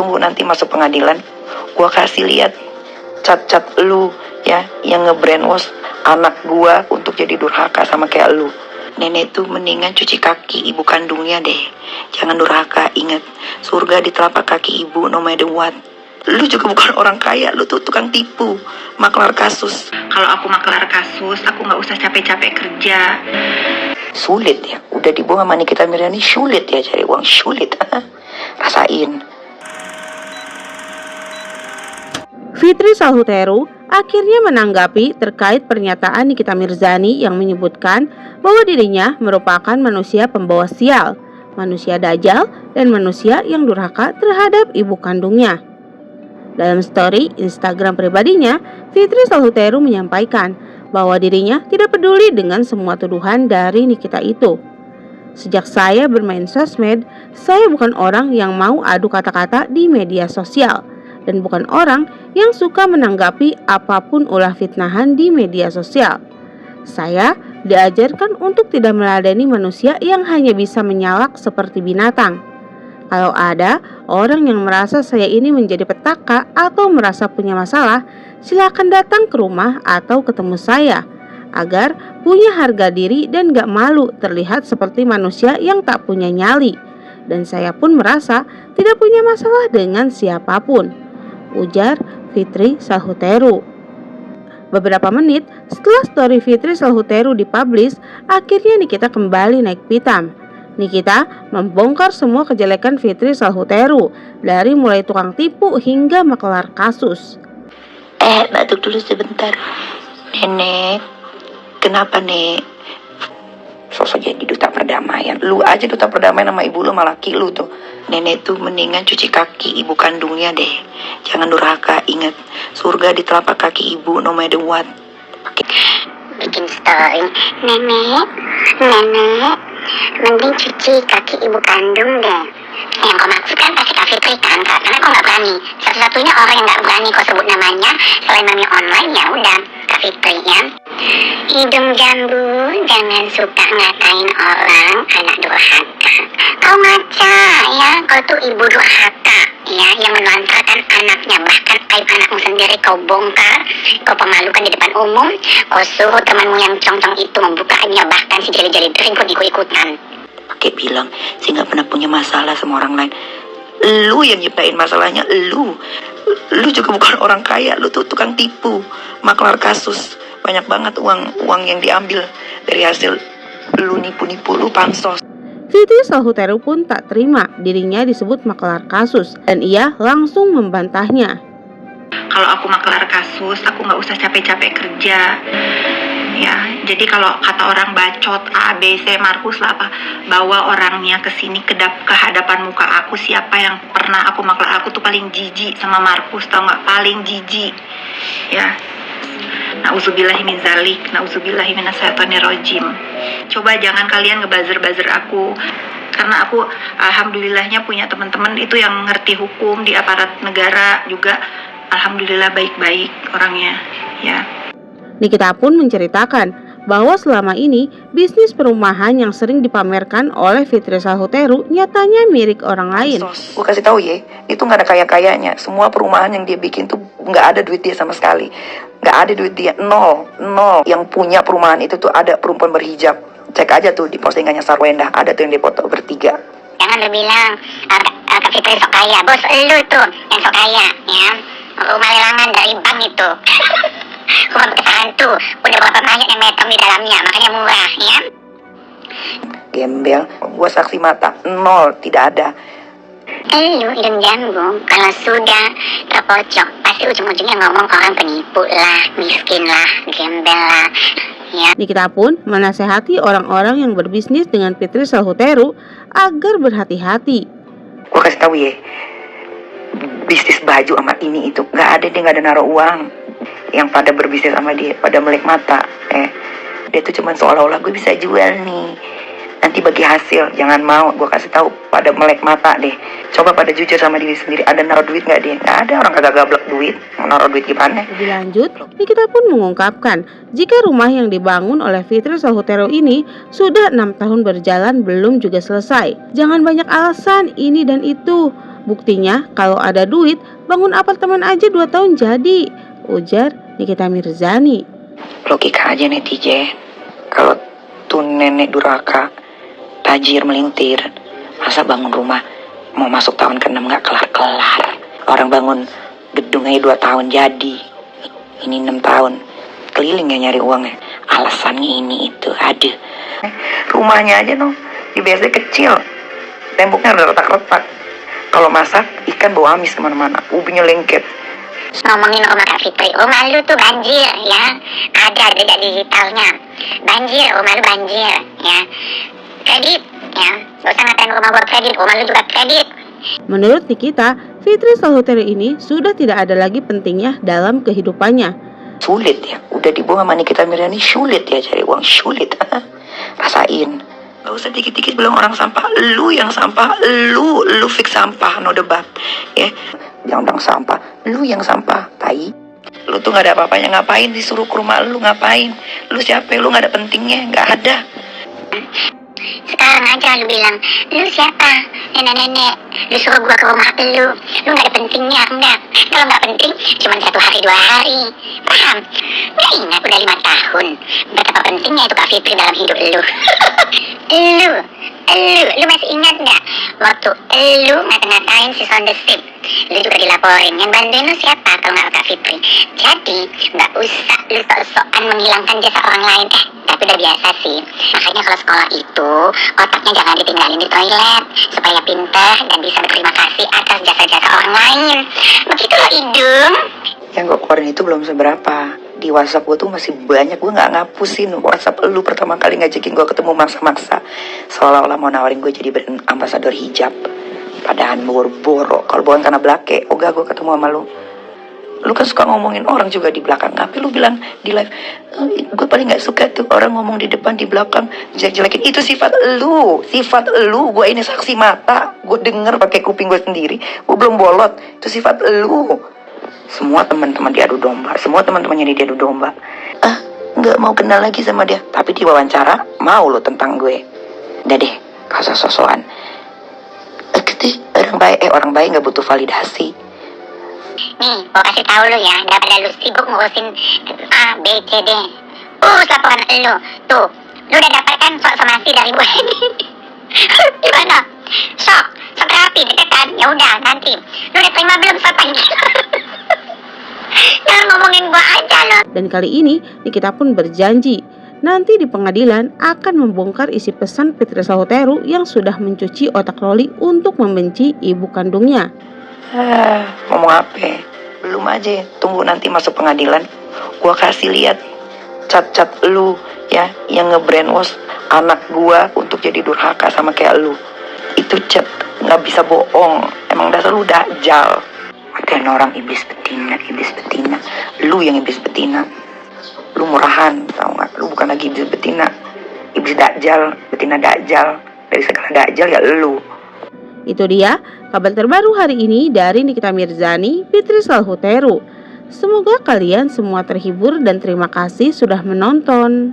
tunggu nanti masuk pengadilan. Gua kasih lihat cat-cat lu ya, yang nge-brainwash anak gua untuk jadi durhaka sama kayak lu. Nenek tuh mendingan cuci kaki ibu kandungnya deh. Jangan durhaka, ingat, surga di telapak kaki ibu no matter what. Lu juga bukan orang kaya, lu tuh tukang tipu, maklar kasus. Kalau aku maklar kasus, aku gak usah capek-capek kerja. Sulit ya, udah dibuang sama Nikita Mirzani, sulit ya cari uang, sulit. Rasain. Fitri Salhuteru akhirnya menanggapi terkait pernyataan Nikita Mirzani yang menyebutkan bahwa dirinya merupakan manusia pembawa sial, manusia dajjal, dan manusia yang durhaka terhadap ibu kandungnya. Dalam story Instagram pribadinya, Fitri Salhuteru menyampaikan bahwa dirinya tidak peduli dengan semua tuduhan dari Nikita itu. Sejak saya bermain sosmed, saya bukan orang yang mau adu kata-kata di media sosial dan bukan orang yang suka menanggapi apapun ulah fitnahan di media sosial. Saya diajarkan untuk tidak meladeni manusia yang hanya bisa menyalak seperti binatang. Kalau ada orang yang merasa saya ini menjadi petaka atau merasa punya masalah, silakan datang ke rumah atau ketemu saya, agar punya harga diri dan gak malu terlihat seperti manusia yang tak punya nyali. Dan saya pun merasa tidak punya masalah dengan siapapun, ujar Fitri Salhuteru. Beberapa menit setelah story Fitri Salhuteru dipublish, akhirnya Nikita kembali naik pitam. Nikita membongkar semua kejelekan Fitri Salhuteru, dari mulai tukang tipu hingga maklar kasus. Batuk dulu sebentar. Nenek, kenapa nek? Sosok jadi duta perdamaian. Lu aja duta perdamaian sama ibu lu sama laki lu tuh. Nenek tuh mendingan cuci kaki ibu kandungnya deh. Jangan durhaka, ingat, surga di telapak kaki ibu no matter what. Bikin story, nenek, mending cuci kaki ibu kandung deh. Yang kau maksud kan pasti Kak Fitri kan, Kak? Karena kau gak berani. Satu-satunya orang yang gak berani kau sebut namanya selain mami online, ya udah Kak Fitri ya. Hidung jambu, jangan suka ngatain orang anak durhaka. Kau ngaca ya, kau tuh ibu durhaka ya, yang menelantarkan anaknya, bahkan aib anakmu sendiri kau bongkar, kau pemalukan di depan umum, kau suruh temanmu yang cong-cong itu membukanya, bahkan si jeli-jeli drink pun ikut-ikutan. Pakai bilang sih nggak pernah punya masalah sama orang lain. Lu yang nyiptain masalahnya, lu juga bukan orang kaya, lu tuh tukang tipu, maklar kasus. Banyak banget uang yang diambil dari hasil lu nipu-nipu, lu pansos. Fitri Salhuteru pun tak terima dirinya disebut maklar kasus dan ia langsung membantahnya. Kalau aku maklar kasus, aku nggak usah capek-capek kerja. Ya, jadi kalau kata orang bacot A, B, C, Markus lah apa, bawa orangnya ke sini ke hadapan muka aku, siapa yang pernah aku maklar. Aku tuh paling jijik sama Markus, tau nggak, paling jijik. Ya. Nauzubillahi min zalik, nauzubillahi minasyaitonirrajim. Coba jangan kalian ngebuzzer-buzzer aku, karena aku alhamdulillahnya punya teman-teman itu yang ngerti hukum di aparat negara juga. Alhamdulillah baik-baik orangnya, ya. Nikita pun menceritakan bahwa selama ini bisnis perumahan yang sering dipamerkan oleh Fitri Salhuteru nyatanya milik orang lain. Gue kasih tahu ya, itu nggak ada kaya-kayanya. Semua perumahan yang dia bikin tuh nggak ada duit dia sama sekali, nggak ada duit dia, nol. Yang punya perumahan itu tuh ada perempuan berhijab. Cek aja tuh di postingannya Sarwenda, ada tuh yang dipoto bertiga. Jangan lu bilang Kak Fitri sok kaya, bos lu tuh yang sok kaya ya. Rumah lelangan dari bank itu. Rumah bekas hantu, udah berapa banyak yang metong di dalamnya, makanya murah ya. Gembel, gua saksi mata, nol, tidak ada. Lu hidung jambu, kalau sudah terpojok pasti ujung-ujungnya ngomong orang penipu lah, miskin lah, gembel lah ya. Nikita pun menasehati orang-orang yang berbisnis dengan Fitri Salhuteru agar berhati-hati. Gua kasih tahu ya, bisnis baju sama ini itu nggak ada, dia nggak ada naruh uang. Yang pada berbisnis sama dia pada melek mata, dia tuh cuman seolah-olah gue bisa jual nih, nanti bagi hasil. Jangan mau, gue kasih tahu, pada melek mata deh. Coba pada jujur sama diri sendiri, ada naruh duit nggak dia? Nggak ada, orang kagak gablek duit, mau naruh duit gimana? Lebih lanjut, Nikita pun mengungkapkan jika rumah yang dibangun oleh Fitri Salhuteru ini sudah 6 tahun berjalan belum juga selesai. Jangan banyak alasan ini dan itu. Buktinya kalau ada duit, bangun apartemen aja 2 tahun jadi, ujar Nikita Mirzani. Logika aja netizen. Kalau tuh nenek durhaka, tajir melintir, masa bangun rumah mau masuk tahun ke-6 gak kelar-kelar. Orang bangun gedung aja 2 tahun jadi, ini 6 tahun. Keliling ya nyari uangnya. Alasannya ini itu, aduh. Rumahnya aja dong, di BSD kecil, temboknya udah retak-retak. Kalau masak, ikan bau amis kemana-mana, ubinya lengket. Ngomongin rumah Kak Fitri, rumah lu tuh banjir ya, ada jejak digitalnya. Banjir, rumah lu banjir ya. Kredit ya, gak usah ngatain rumah gua kredit, rumah lu juga kredit. Menurut Nikita, Fitri Salhuteru ini sudah tidak ada lagi pentingnya dalam kehidupannya. Sulit ya, udah dibuang sama Nikita Mirzani, sulit ya cari uang, sulit. Rasain. Gak usah dikit-dikit bilang orang sampah, lu yang sampah, lu fix sampah, no debat. Ya, jangan bilang sampah, lu yang sampah, tai. Lu tuh gak ada apa-apanya, ngapain disuruh ke rumah lu, ngapain? Lu siapa, lu gak ada pentingnya, gak ada. Sekarang aja lu bilang, lu siapa? Nenek-nenek, lu suruh gua ke rumah lu gak ada pentingnya, enggak. Kalau gak penting, cuma 1 hari 2 hari, paham? Gak ingat udah 5 tahun, betapa pentingnya itu Kak Fitri dalam hidup lu. Lu masih ingat gak? Waktu lu ngata-ngatain si Sondersip, lu juga dilaporin, yang bantuin lu siapa kalau gak Kak Fitri? Jadi, gak usah lu sok-sokan menghilangkan jasa orang lain, tapi udah biasa sih. Makanya kalau sekolah itu, otaknya jangan ditinggalin di toilet, supaya pintar dan bisa berterima kasih atas jasa-jasa orang lain. Begitu loh, Idung. Yang gue keluarin itu belum seberapa. Di WhatsApp gue tuh masih banyak. Gue gak ngapusin WhatsApp lu pertama kali ngajakin gue ketemu maksa-maksa, seolah-olah mau nawarin gue jadi brand ambasador hijab. Padahal boro-boro. Kalau bukan karena Blake, ogah gue ketemu sama lu. Lu kan suka ngomongin orang juga di belakang. Tapi lu bilang di live, gue paling gak suka tuh orang ngomong di depan, di belakang, jelek-jelekin. Itu sifat lu. Gue ini saksi mata. Gue denger pakai kuping gue sendiri. Gue belum bolot. Itu sifat lu. Semua teman-teman diadu domba, semua teman-temannya diadu domba. Nggak mau kenal lagi sama dia. Tapi di wawancara mau lo tentang gue. Udah deh, gak usah sosokan. Orang baik nggak butuh validasi. Nih, gua kasih tahu lu ya, daripada lu sibuk ngurusin A, B, C, D. Urus laporan lu. Tuh, lu udah dapatkan sok somasi dari gue ini. Gimana? Sok terapi, deket kan? Ya udah, nanti. Lu udah terima belum sok pagi? Jangan ngomongin gua aja lo. Dan kali ini Nikita pun berjanji nanti di pengadilan akan membongkar isi pesan Fitri Salhuteru yang sudah mencuci otak Loli untuk membenci ibu kandungnya. Ngomong apa? Belum aja, tunggu nanti masuk pengadilan. Gua kasih lihat cat-cat lu ya, yang nge-brainwash anak gua untuk jadi durhaka sama kayak lu. Itu cat, gak bisa bohong. Emang dasar lu dajjal. Ada orang iblis betina. Lu yang iblis betina. Lu murahan, tau gak? Lu bukan lagi iblis betina. Iblis dajjal, betina dajjal. Dari segala dajjal ya lu. Itu dia kabar terbaru hari ini dari Nikita Mirzani, Fitri Salhuteru. Semoga kalian semua terhibur dan terima kasih sudah menonton.